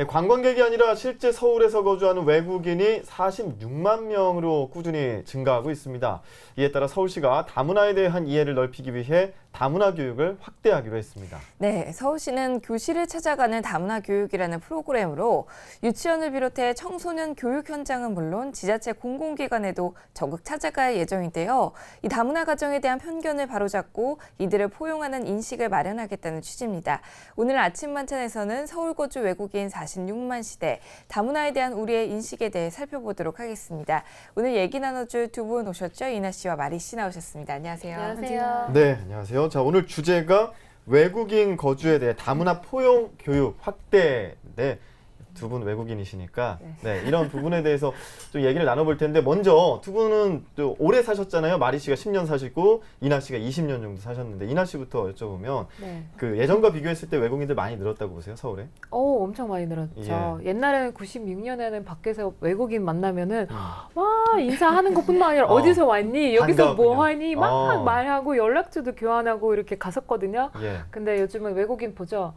관광객이 아니라 실제 서울에서 거주하는 외국인이 46만 명으로 꾸준히 증가하고 있습니다. 이에 따라 서울시가 다문화에 대한 이해를 넓히기 위해 다문화 교육을 확대하기로 했습니다. 네, 서울시는 교실을 찾아가는 다문화 교육이라는 프로그램으로 유치원을 비롯해 청소년 교육 현장은 물론 지자체 공공기관에도 적극 찾아갈 예정인데요. 이 다문화 가정에 대한 편견을 바로잡고 이들을 포용하는 인식을 마련하겠다는 취지입니다. 오늘 아침 만찬에서는 서울 거주 외국인 46만 시대 다문화에 대한 우리의 인식에 대해 살펴보도록 하겠습니다. 오늘 얘기 나눠줄 두 분 오셨죠? 이나 씨와 마리 씨 나오셨습니다. 안녕하세요. 안녕하세요. 네, 안녕하세요. 자, 오늘 주제가 외국인 거주에 대해 다문화 포용 교육 확대. 네. 두 분 외국인이시니까 네, 이런 부분에 대해서 좀 얘기를 나눠볼 텐데 먼저 두 분은 또 오래 사셨잖아요. 마리 씨가 10년 사시고 이나 씨가 20년 정도 사셨는데 이나 씨부터 여쭤보면 그 예전과 비교했을 때 외국인들 많이 늘었다고 보세요, 서울에? 엄청 많이 늘었죠. 옛날에는 96년에는 밖에서 외국인 만나면은 막 인사하는 것뿐만 아니라 어디서 왔니? 여기서 뭐 하니? 막 말하고 연락처도 교환하고 이렇게 갔었거든요. 근데 요즘은 외국인 보죠.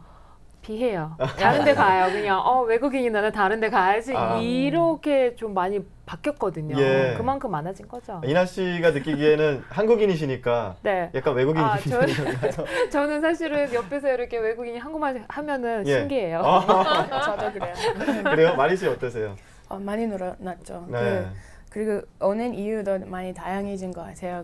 비해요. 다른 데 가요. 그냥 외국인이 나는 다른 데 가야지. 이렇게 좀 많이 바뀌었거든요. 그만큼 많아진 거죠. 이나 씨가 느끼기에는 한국인이시니까 네. 약간 외국인이신가요? 저는 사실은 옆에서 이렇게 외국인이 한국말 하면은 신기해요. 저도 그래요. 그래요? 마리 씨 어떠세요? 많이 늘어났죠. 네. 그리고 오는 이유도 많이 다양해진 것 같아요.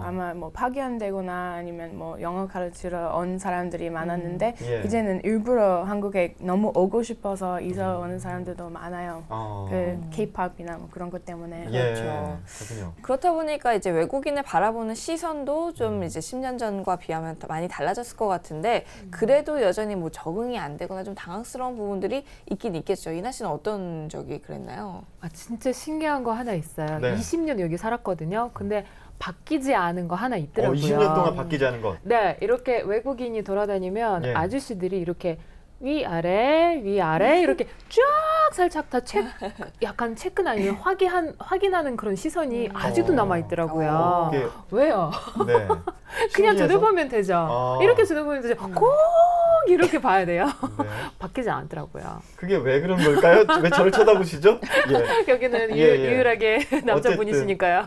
아마 뭐 파견되거나 아니면 뭐 영어 가르치러 온 사람들이 많았는데 이제는 일부러 한국에 너무 오고 싶어서 이사 오는 사람들도 많아요. 그 K-팝이나 뭐 그런 것 때문에. 그렇죠. 그렇군요. 그렇다 보니까 이제 외국인을 바라보는 시선도 좀 이제 10년 전과 비하면 더 많이 달라졌을 것 같은데 그래도 여전히 뭐 적응이 안 되거나 좀 당황스러운 부분들이 있긴 있겠죠. 이나 씨는 어떤 적이 그랬나요? 진짜 신기한 거 하나 있어요. 네. 20년 여기 살았거든요. 근데 바뀌지 않은 거 하나 있더라고요. 20년 동안 바뀌지 않은 것. 네, 이렇게 외국인이 돌아다니면 아저씨들이 이렇게 위아래 이렇게 쫙 살짝 다 약간 체크나 아니면 확인하는 그런 시선이 아직도 남아 있더라고요. 왜요? 네. 그냥 쳐다보면 되죠. 이렇게 쳐다보면 되죠. 꼭 이렇게 봐야 돼요. 네. 바뀌지 않더라고요. 그게 왜 그런 걸까요? 왜 저를 쳐다보시죠? 여기는 유일하게 남자분이시니까요.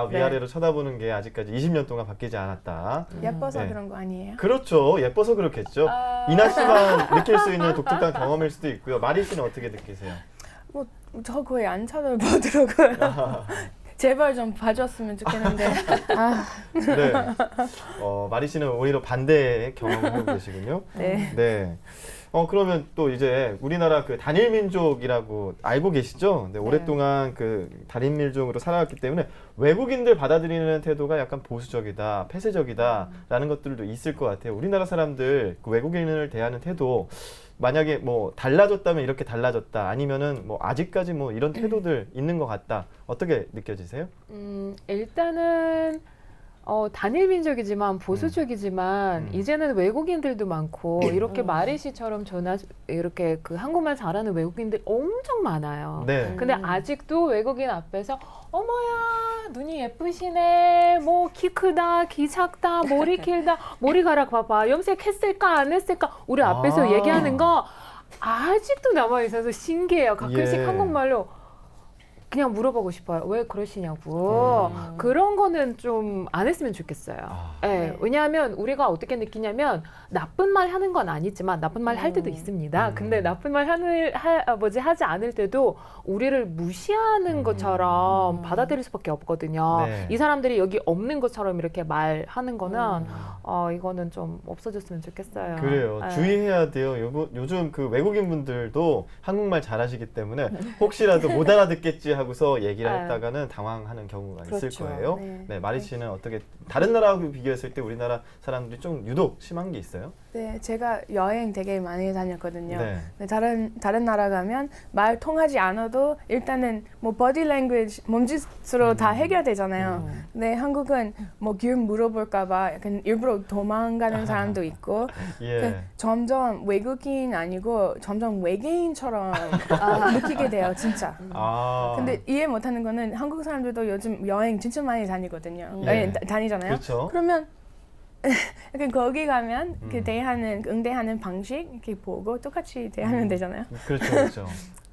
위아래로 쳐다보는 게 아직까지 20년 동안 바뀌지 않았다. 예뻐서 그런 거 아니에요? 그렇죠. 예뻐서 그렇겠죠. 이나 씨만 느낄 수 있는 독특한 경험일 수도 있고요. 마리 씨는 어떻게 느끼세요? 뭐 저 거의 안 쳐다보더라고요. 제발 좀 봐줬으면 좋겠는데. 네. 마리 씨는 오히려 반대의 경험을 하고 계시군요. 네. 그러면 또 이제 우리나라 그 단일 민족이라고 알고 계시죠? 근데 오랫동안 그 단일 민족으로 살아왔기 때문에 외국인들 받아들이는 태도가 약간 보수적이다, 폐쇄적이다라는 것들도 있을 것 같아요. 우리나라 사람들 그 외국인을 대하는 태도 만약에 뭐 달라졌다면 이렇게 달라졌다 아니면은 뭐 아직까지 뭐 이런 태도들 있는 것 같다. 어떻게 느껴지세요? 일단은 단일 민족이지만 보수적이지만 이제는 외국인들도 많고 이렇게 마리 씨처럼 이렇게 그 한국말 잘하는 외국인들 엄청 많아요. 근데 아직도 외국인 앞에서 어머야 눈이 예쁘시네, 뭐 키 크다, 키 작다, 머리 길다, 머리카락 봐봐, 염색했을까 안 했을까 우리 앞에서 얘기하는 거 아직도 남아 있어서 신기해요. 가끔씩 한국말로 그냥 물어보고 싶어요. 왜 그러시냐고. 그런 거는 좀 안 했으면 좋겠어요. 왜냐하면 우리가 어떻게 느끼냐면 나쁜 말 하는 건 아니지만 나쁜 말 할 때도 있습니다. 근데 나쁜 말 하지 않을 때도 우리를 무시하는 것처럼 받아들일 수밖에 없거든요. 이 사람들이 여기 없는 것처럼 이렇게 말하는 거는 이거는 좀 없어졌으면 좋겠어요. 그래요. 주의해야 돼요. 요즘 그 외국인 분들도 한국말 잘하시기 때문에 혹시라도 못 알아듣겠지 하고서 얘기를 했다가는 당황하는 경우가 있을 거예요. 네, 마리 씨는 어떻게 다른 나라하고 비교했을 때 우리나라 사람들이 좀 유독 심한 게 있어요? 네, 제가 여행 되게 많이 다녔거든요. 근데 다른 나라 가면 말 통하지 않아도 일단은 뭐 body language, 몸짓으로 다 해결되잖아요. 근데 한국은 뭐 길 물어볼까 봐 약간 일부러 도망가는 사람도 있고 점점 외국인 아니고 점점 외계인처럼 느끼게 돼요, 진짜. 근데 이해 못하는 거는 한국 사람들도 요즘 여행 진짜 많이 다니거든요. 다니잖아요. 그렇죠. 그러면 약간 거기 가면 그 응대하는 방식 이렇게 보고 똑같이 대하면 되잖아요. 그렇죠, 그렇죠.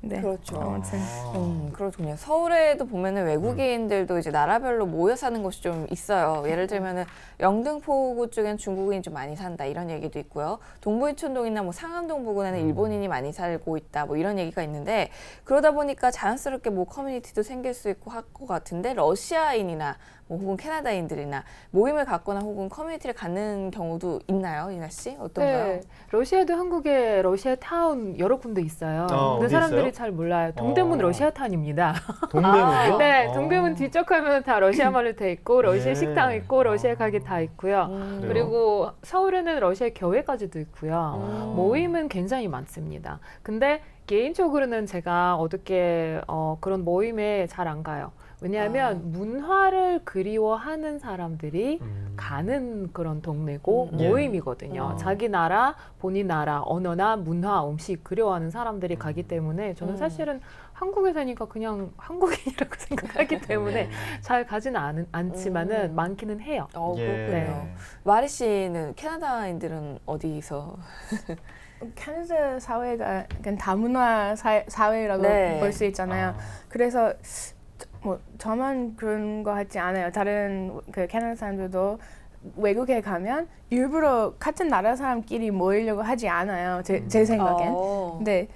네. 그렇죠. 아무튼 그렇군요. 서울에도 보면은 외국인들도 이제 나라별로 모여 사는 곳이 좀 있어요. 예를 들면은 영등포구 쪽엔 중국인이 좀 많이 산다 이런 얘기도 있고요. 동부인천동이나 뭐 상암동 부근에는 일본인이 많이 살고 있다 뭐 이런 얘기가 있는데 그러다 보니까 자연스럽게 뭐 커뮤니티도 생길 수 있고 할 것 같은데 러시아인이나 뭐 혹은 캐나다인들이나 모임을 갖거나 혹은 커뮤니티를 갖는 경우도 있나요, 이나 씨? 어떤가요? 네, 러시아도 한국에 러시아 타운 여러 군데 있어요. 근데 어디 사람들이 있어요? 잘 몰라요. 동대문 러시아 타운입니다. 동대문이요? 네, 동대문 뒤쪽 가면 다 러시아 말로 돼 있고 러시아 예. 식당 있고 러시아 가게 다 있고요. 그래요? 그리고 서울에는 러시아 교회까지도 있고요. 모임은 굉장히 많습니다. 근데 개인적으로는 제가 어떻게 그런 모임에 잘 안 가요. 왜냐하면 문화를 그리워하는 사람들이 가는 그런 동네고 예. 모임이거든요. 자기 나라, 본인 나라, 언어나 문화, 음식 그리워하는 사람들이 가기 때문에 저는 사실은 한국에 사니까 그냥 한국인이라고 생각하기 때문에 잘 가지는 않지만은 많기는 해요. 그렇군요. 네. 마리 씨는 캐나다인들은 어디서? 캐나다 사회가 약간 다문화 사회라고 네. 볼 수 있잖아요. 그래서 뭐 저만 그런 거 같지 않아요. 다른 그 캐나다 사람들도 외국에 가면 일부러 같은 나라 사람끼리 모이려고 하지 않아요. 제 생각엔. 근데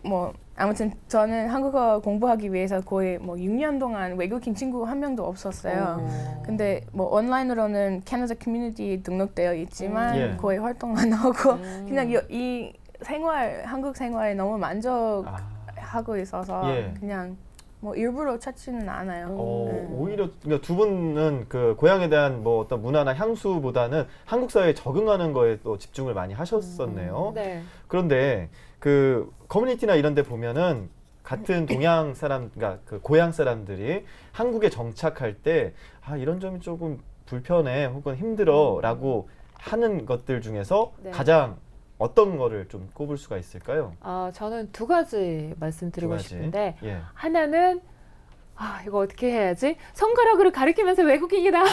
뭐 아무튼 저는 한국어 공부하기 위해서 거의 뭐 6년 동안 외국인 친구 한 명도 없었어요. 근데 뭐 온라인으로는 캐나다 커뮤니티 등록되어 있지만 예. 거의 활동 안 하고 그냥 이 생활 한국 생활에 너무 만족하고 있어서 예. 그냥 뭐 일부러 찾지는 않아요. 오히려 그러니까 두 분은 그 고향에 대한 뭐 어떤 문화나 향수보다는 한국 사회에 적응하는 거에 또 집중을 많이 하셨었네요. 네. 그런데 그 커뮤니티나 이런 데 보면은 같은 동양 사람, 그러니까 그 고향 사람들이 한국에 정착할 때 이런 점이 조금 불편해 혹은 힘들어라고 하는 것들 중에서 네. 가장 어떤 거를 좀 꼽을 수가 있을까요? 저는 두 가지 말씀드리고 두 가지. 싶은데 예. 하나는 이거 어떻게 해야지? 손가락으로 가리키면서 외국인이다.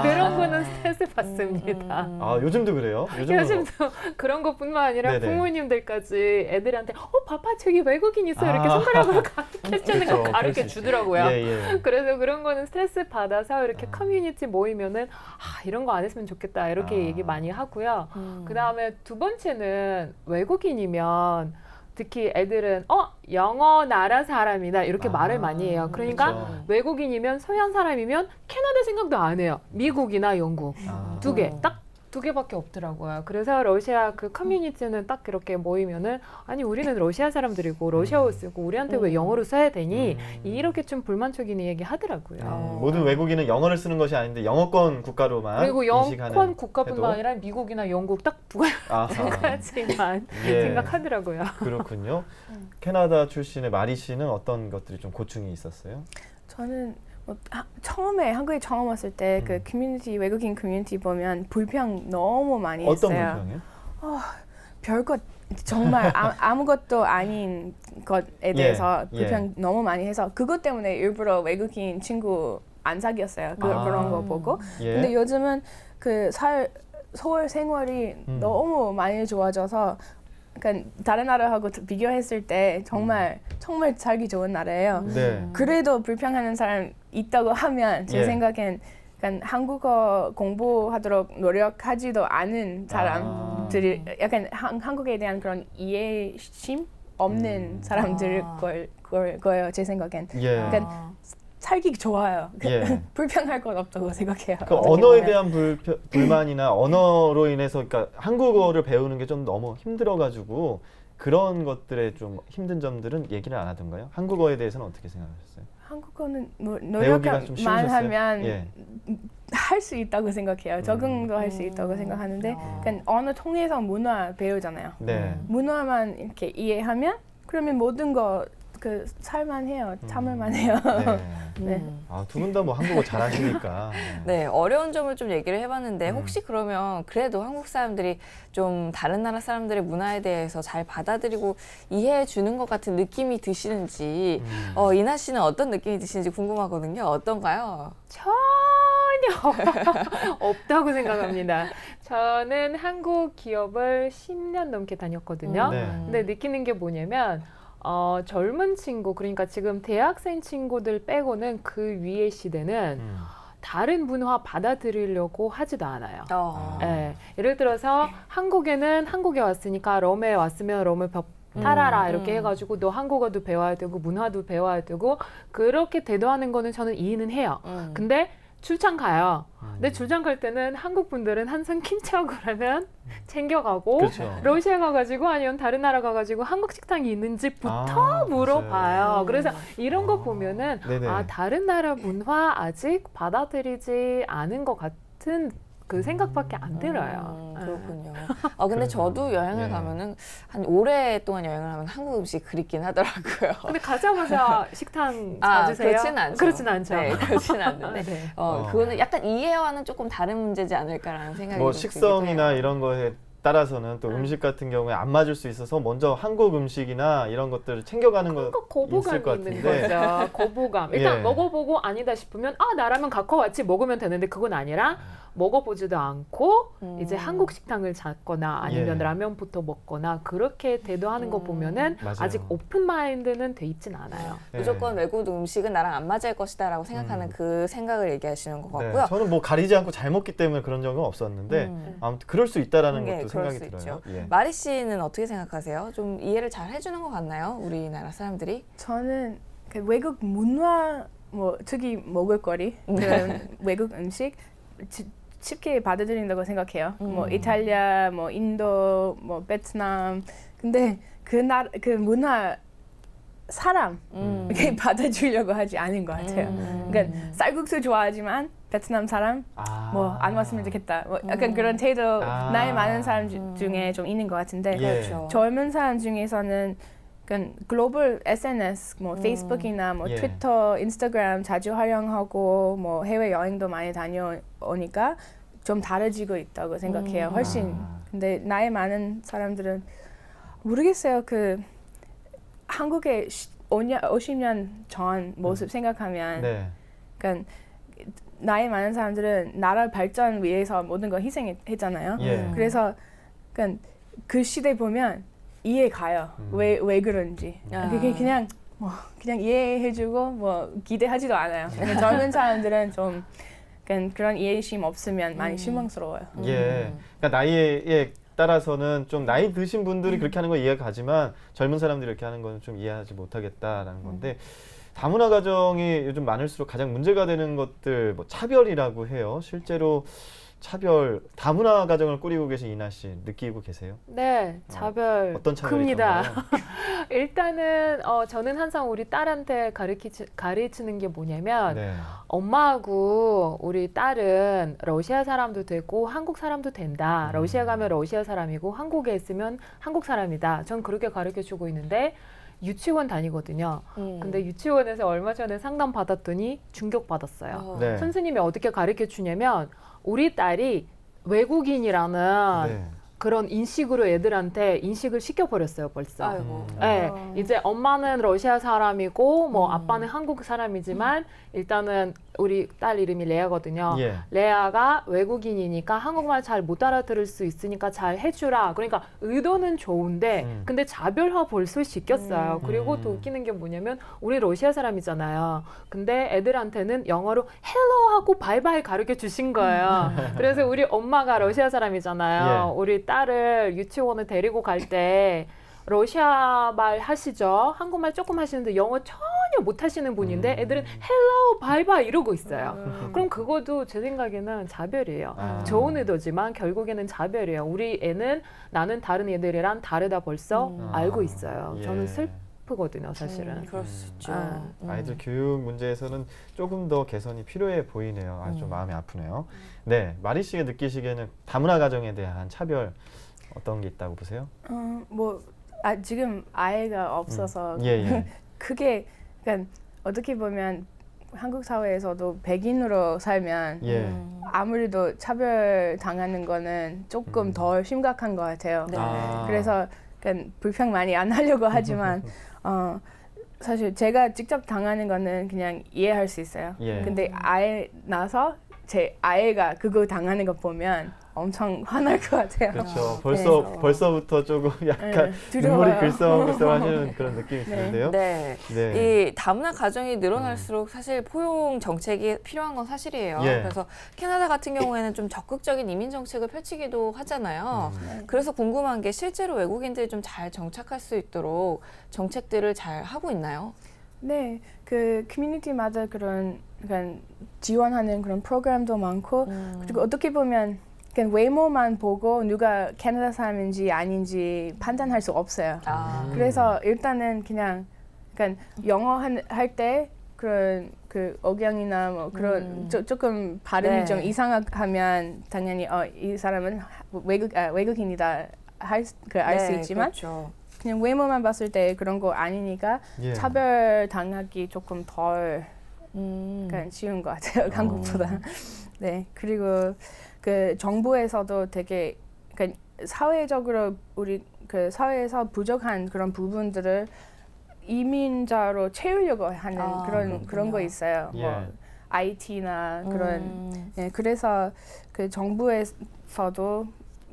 그런 거는 스트레스 받습니다. 요즘도 그래요? 요즘도 그런 것뿐만 아니라 네네. 부모님들까지 애들한테 봐봐 저기 외국인 있어 이렇게 손가락으로 가르쳐주는 거 그렇죠. 가르쳐 주더라고요. 예. 그래서 그런 거는 스트레스 받아서 이렇게 커뮤니티 모이면은 이런 거 안 했으면 좋겠다 이렇게 얘기 많이 하고요. 그 다음에 두 번째는 외국인이면 특히 애들은 영어 나라 사람이다 이렇게 말을 많이 해요. 그러니까 그렇죠. 외국인이면 서양 사람이면 캐나다 생각도 안 해요. 미국이나 영국 두 개, 딱 두 개밖에 없더라고요. 그래서 러시아 그 커뮤니티는 딱 이렇게 모이면은 아니 우리는 러시아 사람들이고 러시아어 쓰고 우리한테 왜 영어로 써야 되니 이렇게 좀 불만적인 얘기 하더라고요. 모든 외국인은 영어를 쓰는 것이 아닌데 영어권 국가로만 그리고 인식하는 영권 국가뿐만 태도? 아니라 미국이나 영국 딱 두 가지만 예. 생각하더라고요. 그렇군요. 캐나다 출신의 마리 씨는 어떤 것들이 좀 고충이 있었어요? 저는 뭐 처음에 한국에 처음 왔을 때 그 커뮤니티 외국인 커뮤니티 보면 불평 너무 많이 어떤 했어요. 불평이요? 별것 정말 아무것도 아닌 것에 대해서 불평 너무 많이 해서 그것 때문에 일부러 외국인 친구 안 사귀었어요. 그런 거 보고. 예. 근데 요즘은 그 서울 생활이 너무 많이 좋아져서 그러니까 다른 나라하고 비교했을 때 정말 살기 좋은 나라예요. 네. 그래도 불평하는 사람 있다고 하면 제 예. 생각엔 약간 한국어 공부하도록 노력하지도 않은 사람들이 약간 한국에 대한 그런 이해심 없는 사람들 거예요. 제 생각엔. 예. 그러니까 살기 좋아요. 예. 불평할 건 없다고 생각해요. 그 언어에 대한 불만이나 언어로 인해서 그러니까 한국어를 배우는 게 좀 너무 힘들어가지고 그런 것들의 좀 힘든 점들은 얘기를 안 하던가요? 한국어에 대해서는 어떻게 생각하셨어요? 한국어는 배우기가 좀 노력만 쉬우셨어요? 하면 예. 할 수 있다고 생각해요. 적응도 할 수 있다고 생각하는데 그러니까 언어 통해서 문화 배우잖아요. 네. 문화만 이렇게 이해하면 그러면 모든 거 그 살만해요. 참을만해요. 네. 네. 두 분 다 뭐 한국어 잘하시니까. 네, 어려운 점을 좀 얘기를 해봤는데 혹시 그러면 그래도 한국 사람들이 좀 다른 나라 사람들의 문화에 대해서 잘 받아들이고 이해해 주는 것 같은 느낌이 드시는지 이나 씨는 어떤 느낌이 드시는지 궁금하거든요. 어떤가요? 전혀 없다고 생각합니다. 저는 한국 기업을 10년 넘게 다녔거든요. 네. 근데 느끼는 게 뭐냐면 젊은 친구, 그러니까 지금 대학생 친구들 빼고는 그 위의 시대는 다른 문화 받아들이려고 하지도 않아요. 예, 예를 들어서 한국에는 한국에 왔으니까 럼에 왔으면 럼을 따라라 이렇게 해가지고 너 한국어도 배워야 되고 문화도 배워야 되고 그렇게 대도하는 거는 저는 이해는 해요. 근데 출장 가요. 근데 출장 갈 때는 한국 분들은 항상 김치하고 그러면 챙겨가고 그렇죠. 러시아 가가지고 아니면 다른 나라 가가지고 한국 식당이 있는지부터 물어봐요. 맞아요. 그래서 이런 거 보면은 네네. 다른 나라 문화 아직 받아들이지 않은 것 같은 그 생각밖에 안 들어요. 그렇군요. 근데 그러네요. 저도 여행을 예. 가면은 한 오랫동안 여행을 하면 한국 음식 그립긴 하더라고요. 근데 가자마자 식당 찾으세요? 그렇진 않죠. 그렇진 않죠. 네, 그렇진 않는데. 네. 그거는 약간 이해와는 조금 다른 문제지 않을까라는 생각이 뭐 좀 식성이나 들기도 해요. 이런 거에 따라서는 또 음식 같은 경우에 안 맞을 수 있어서 먼저 한국 음식이나 이런 것들을 챙겨가는 거 그러니까 있을 것 거부감이 있는 같은데. 거죠. 거부감. 일단 예. 먹어보고 아니다 싶으면 나라면 갖고 왔지 먹으면 되는데 그건 아니라 먹어보지도 않고 이제 한국 식당을 찾거나 아니면 예. 라면부터 먹거나 그렇게 대도하는 거 보면은 맞아요. 아직 오픈 마인드는 돼 있진 않아요. 네. 무조건 외국 음식은 나랑 안 맞을 것이다라고 생각하는 그 생각을 얘기하시는 것 네, 같고요. 저는 뭐 가리지 않고 잘 먹기 때문에 그런 적은 없었는데 아무튼 그럴 수 있다라는 네, 것도 그럴 생각이 수 들어요. 있죠. 예. 마리 씨는 어떻게 생각하세요? 좀 이해를 잘 해주는 것 같나요? 우리나라 사람들이? 저는 그 외국 문화 뭐 특히 먹을거리 그런 외국 음식 쉽게 받아들인다고 생각해요. 뭐 이탈리아, 뭐 인도, 뭐 베트남. 근데 그 문화 사람 이렇게 받아주려고 하지 않은 것 같아요. 그러니까 쌀국수 좋아하지만 베트남 사람 뭐 안 왔으면 좋겠다. 뭐 약간 그런 태도 나이 많은 사람 중에 좀 있는 것 같은데 예. 그렇죠. 젊은 사람 중에서는 그러니까 글로벌 SNS, 뭐 페이스북이나 뭐 예. 트위터, 인스타그램 자주 활용하고 뭐 해외 여행도 많이 다녀오니까 좀 달라지고 있다고 생각해요. 훨씬. 근데 나이 많은 사람들은 모르겠어요. 그 한국에 50년 전 모습 생각하면 네. 그러니까 나이 많은 사람들은 나라 발전 위해서 모든 걸 희생했잖아요. 예. 그래서 그러니까 그 시대 보면 이해 가요. 왜 그런지. 그게 그냥 그냥 이해해주고 뭐 기대하지도 않아요. 근데 젊은 사람들은 좀 그런 이해심 없으면 많이 실망스러워요. 예. 그러니까 나이에 따라서는 좀 나이 드신 분들이 그렇게 하는 거 이해가 가지만 젊은 사람들이 이렇게 하는 건 좀 이해하지 못하겠다라는 건데 다문화 가정이 요즘 많을수록 가장 문제가 되는 것들 뭐 차별이라고 해요. 실제로 차별 다문화 가정을 꾸리고 계신 이나 씨 느끼고 계세요? 네, 차별 어떤 차별이 큽니다. 있던가요? 일단은 저는 항상 우리 딸한테 가르치는 게 뭐냐면 네. 엄마하고 우리 딸은 러시아 사람도 되고 한국 사람도 된다. 러시아 가면 러시아 사람이고 한국에 있으면 한국 사람이다. 전 그렇게 가르쳐주고 있는데 유치원 다니거든요. 근데 유치원에서 얼마 전에 상담 받았더니 충격 받았어요. 네. 선생님이 어떻게 가르쳐 주냐면 우리 딸이 외국인이라는 네. 그런 인식으로 애들한테 인식을 시켜버렸어요, 벌써. 아이고. 네, 이제 엄마는 러시아 사람이고 뭐 아빠는 한국 사람이지만 일단은 우리 딸 이름이 레아거든요. 예. 레아가 외국인이니까 한국말 잘 못 알아들을 수 있으니까 잘 해주라. 그러니까 의도는 좋은데 근데 차별화 벌써 시켰어요. 그리고 또 웃기는 게 뭐냐면 우리 러시아 사람이잖아요. 근데 애들한테는 영어로 헬로 하고 바이바이 가르쳐 주신 거예요. 그래서 우리 엄마가 러시아 사람이잖아요. 예. 우리 딸을 유치원에 데리고 갈 때 러시아 말 하시죠? 한국말 조금 하시는데 영어 전혀 못 하시는 분인데 애들은 헬로 바이바이 이러고 있어요. 그럼 그것도 제 생각에는 차별이에요. 좋은 의도지만 결국에는 차별이에요. 우리 애는 나는 다른 애들이랑 다르다 벌써 알고 있어요. 예. 저는 슬프거든요, 사실은. 그럴 수 있죠. 아이들 교육 문제에서는 조금 더 개선이 필요해 보이네요. 좀 마음이 아프네요. 네, 마리 씨가 느끼시기에는 다문화 가정에 대한 차별 어떤 게 있다고 보세요? 뭐 지금 아이가 없어서 예. 그게 그러니까 어떻게 보면 한국 사회에서도 백인으로 살면 예. 아무래도 차별 당하는 거는 조금 더 심각한 것 같아요. 네. 그래서 그러니까 불평 많이 안 하려고 하지만 사실 제가 직접 당하는 거는 그냥 이해할 수 있어요. 예. 근데 아이 낳아서 제 아이가 그거 당하는 거 보면 엄청 화날 것 같아요. 그렇죠. 그래서. 벌써부터 조금 약간 두려워요. 눈물이 글썽글썽하시는 그런 느낌이 드는데요. 네. 네. 이 다문화 가정이 늘어날수록 사실 포용 정책이 필요한 건 사실이에요. 예. 그래서 캐나다 같은 경우에는 좀 적극적인 이민 정책을 펼치기도 하잖아요. 음. 그래서 궁금한 게 실제로 외국인들이 좀 잘 정착할 수 있도록 정책들을 잘 하고 있나요? 네, 그 커뮤니티마다 그런 약간 지원하는 그런 프로그램도 많고 그리고 어떻게 보면 그냥 외모만 보고 누가 캐나다 사람인지 아닌지 판단할 수 없어요. 아. 그래서 일단은 그냥 약간 영어 할 때 그런 그 억양이나 뭐 그런 조금 발음이 네. 좀 이상하면 당연히 이 사람은 외국인이다 알 수 있지만 그렇죠. 그냥 외모만 봤을 때 그런 거 아니니까 예. 차별 당하기 조금 덜 음. 쉬운 것 같아요 한국보다. 네, 그리고 그 정부에서도 되게 그러니까 사회적으로 우리 그 사회에서 부족한 그런 부분들을 이민자로 채우려고 하는 그런 거 있어요. 예. 뭐 IT나 그런. 네, 그래서 그 정부에서도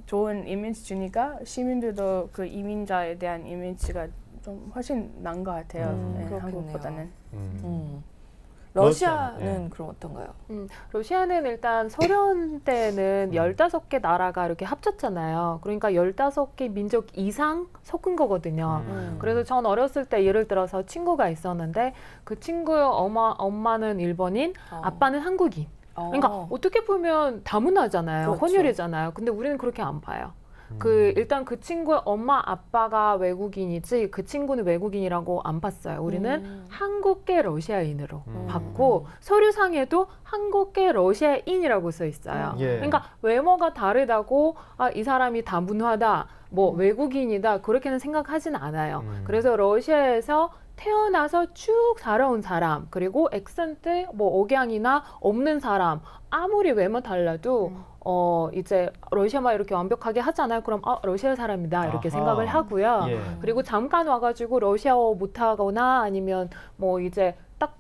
좋은 이미지 주니까 시민들도 그 이민자에 대한 이미지가 좀 훨씬 나은 것 같아요. 네, 그렇겠네요. 한국보다는. 러시아는 예. 그럼 어떤가요? 러시아는 일단 소련 때는 15개 나라가 이렇게 합쳤잖아요. 그러니까 15개 민족 이상 섞은 거거든요. 그래서 전 어렸을 때 예를 들어서 친구가 있었는데 그 친구의 엄마는 일본인, 아빠는 한국인. 그러니까 어떻게 보면 다문화잖아요. 그렇죠. 혼혈이잖아요. 근데 우리는 그렇게 안 봐요. 일단 그 친구의 엄마 아빠가 외국인이지 그 친구는 외국인이라고 안 봤어요. 우리는 한국계 러시아인으로 봤고 서류상에도 한국계 러시아인이라고 써 있어요. 예. 그러니까 외모가 다르다고 이 사람이 다문화다, 뭐 외국인이다 그렇게는 생각하진 않아요. 그래서 러시아에서 태어나서 쭉 살아온 사람, 그리고 액센트, 뭐 억양이나 없는 사람, 아무리 외모 달라도 이제 러시아말 이렇게 완벽하게 하잖아요. 그럼 러시아 사람이다 이렇게 아하. 생각을 하고요. 예. 그리고 잠깐 와가지고 러시아어 못하거나 아니면 뭐 이제 딱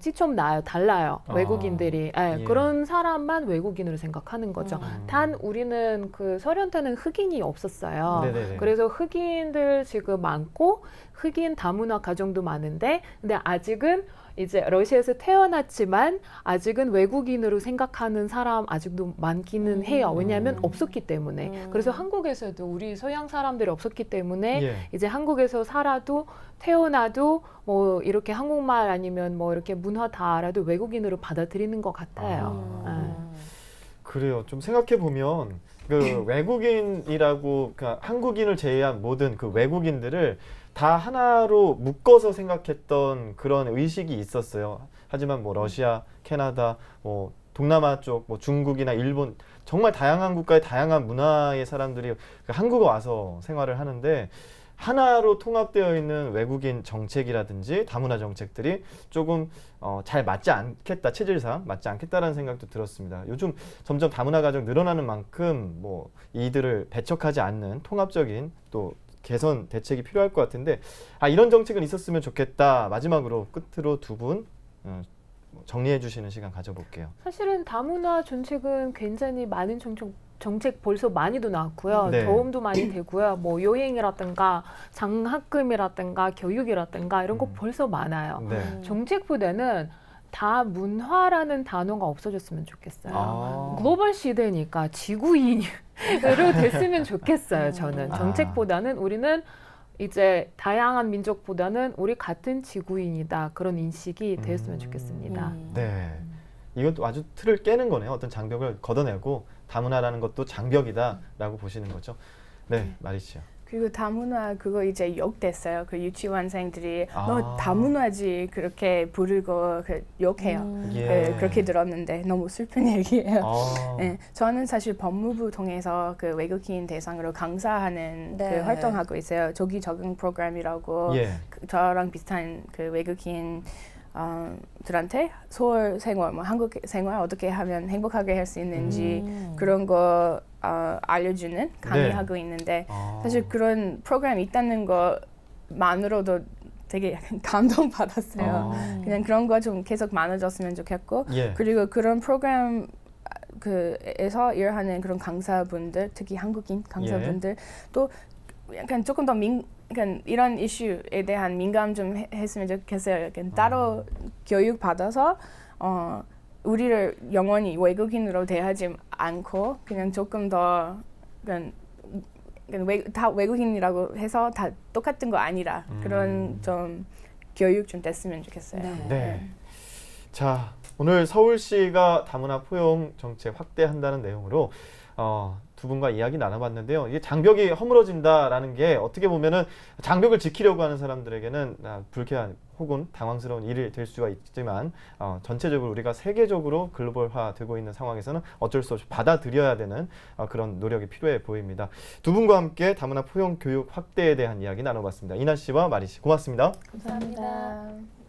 찌 좀 나요, 달라요. 외국인들이 예. 그런 사람만 외국인으로 생각하는 거죠. 단 우리는 그 소련 때는 흑인이 없었어요. 네네네. 그래서 흑인들 지금 많고 흑인 다문화 가정도 많은데 근데 아직은 이제 러시아에서 태어났지만 아직은 외국인으로 생각하는 사람 아직도 많기는 해요. 왜냐하면 없었기 때문에. 그래서 한국에서도 우리 서양 사람들이 없었기 때문에 예. 이제 한국에서 살아도 태어나도 뭐 이렇게 한국말 아니면 뭐 이렇게 문화 다 알아도 외국인으로 받아들이는 것 같아요. 그래요. 좀 생각해 보면 그 외국인이라고 그 한국인을 제외한 모든 그 외국인들을 다 하나로 묶어서 생각했던 그런 의식이 있었어요. 하지만 뭐 러시아, 캐나다, 뭐 동남아 쪽, 뭐 중국이나 일본 정말 다양한 국가의 다양한 문화의 사람들이 한국에 와서 생활을 하는데 하나로 통합되어 있는 외국인 정책이라든지 다문화 정책들이 조금 잘 맞지 않겠다, 체질상 맞지 않겠다라는 생각도 들었습니다. 요즘 점점 다문화 가정 늘어나는 만큼 뭐 이들을 배척하지 않는 통합적인 또 개선 대책이 필요할 것 같은데 이런 정책은 있었으면 좋겠다. 마지막으로 끝으로 두 분 정리해 주시는 시간 가져볼게요. 사실은 다문화 정책은 굉장히 많은 정책 벌써 많이도 나왔고요. 네. 도움도 많이 되고요. 뭐 여행이라든가 장학금이라든가 교육이라든가 이런 거 벌써 많아요. 네. 정책보다는 다문화라는 단어가 없어졌으면 좋겠어요. 글로벌 시대니까 지구인으로 됐으면 좋겠어요. 저는 정책보다는 우리는 이제 다양한 민족보다는 우리 같은 지구인이다 그런 인식이 되었으면 좋겠습니다. 네. 이것도 아주 틀을 깨는 거네요. 어떤 장벽을 걷어내고 다문화라는 것도 장벽이다라고 보시는 거죠. 네, 말이죠. 그리고 다문화 그거 이제 욕됐어요. 그 유치원생들이 너 다문화지 그렇게 부르고 욕해요. 예. 그렇게 들었는데 너무 슬픈 얘기예요. 네, 저는 사실 법무부 통해서 그 외국인 대상으로 강사하는 그 활동하고 있어요. 조기 적응 프로그램이라고 저랑 비슷한 그 외국인 들한테 서울 생활, 뭐 한국 생활 어떻게 하면 행복하게 할 수 있는지 그런 거 알려주는 강의하고 있는데 사실 그런 프로그램이 있다는 것만으로도 되게 약간 감동받았어요. 그냥 그런 거 좀 계속 많아졌으면 좋겠고 그리고 그런 프로그램 그에서 일하는 그런 강사분들, 특히 한국인 강사분들 또 약간 조금 더 약간 이런 이슈에 대한 민감 좀 했으면 좋겠어요. 약간 따로 교육 받아서 우리를 영원히 외국인으로 대하지 않고 그냥 조금 더 그냥 다 외국인이라고 해서 다 똑같은 거 아니라 그런 좀 교육 좀 됐으면 좋겠어요. 네. 자, 오늘 서울시가 다문화 포용 정책 확대한다는 내용으로 두 분과 이야기 나눠봤는데요. 이게 장벽이 허물어진다라는 게 어떻게 보면은 장벽을 지키려고 하는 사람들에게는 불쾌한 혹은 당황스러운 일이 될 수가 있지만 전체적으로 우리가 세계적으로 글로벌화되고 있는 상황에서는 어쩔 수 없이 받아들여야 되는 그런 노력이 필요해 보입니다. 두 분과 함께 다문화 포용 교육 확대에 대한 이야기 나눠봤습니다. 이나 씨와 마리 씨 고맙습니다. 감사합니다.